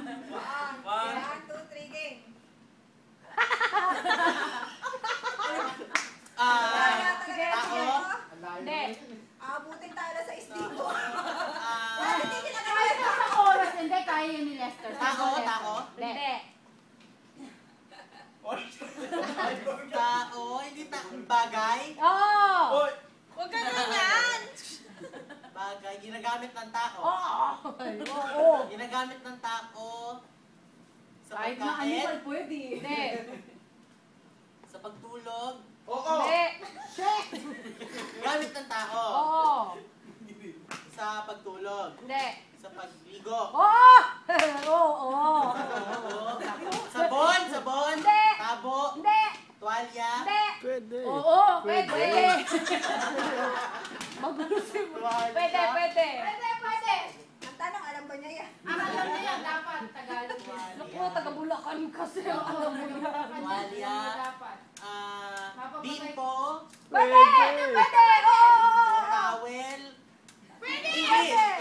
1, 2, 3, game. Sige, Tako? Hindi. Abutin tayo sa istigo. Kahit pa sa oras, hindi. Kaya yun ni Lester. Tako? Hindi. Tao, hindi bagay? Oo! Huwag ka ganyan! Bagay, ginagamit ng tao. Oo! Ginagamit ng tao sa Kahit na pagkain, animal pwede. Hindi. sa pagtulog, Hindi. Shit! gamit ng tao. Oo! Sa pagtulog, Hindi. sa pagligo. Oo! Oo! Sabon, Hindi. tabo, Hindi. tuwalya. Hindi. Pwede. Oo! Pwede! Magulo si mo. Pwede! Pwede! Ang tanong, alam ba niya yan? Ang alam niya yan, dapat Tagalog. Naku, taga-Bulacan kasi ang alam mo yan. Tuwalya. Bimpo. Pwede! Pwede! Oo! Towel. Pwede!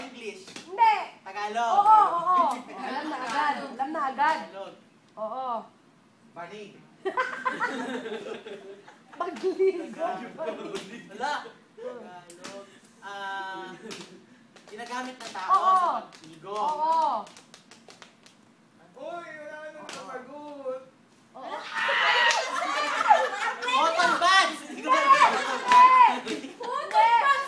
English. Hindi! Tagalog. Oo! Alam na agad. Alam na agad. Tagalog. Oo. Banig. Pagligo. Wala. Tagalog. Ginagamit ng tao Oo. sa pagligo. Oo. Uy, wala ka nang nasagot. Oo. Cotton buds! Hindi ko na Hindi! Ano yan?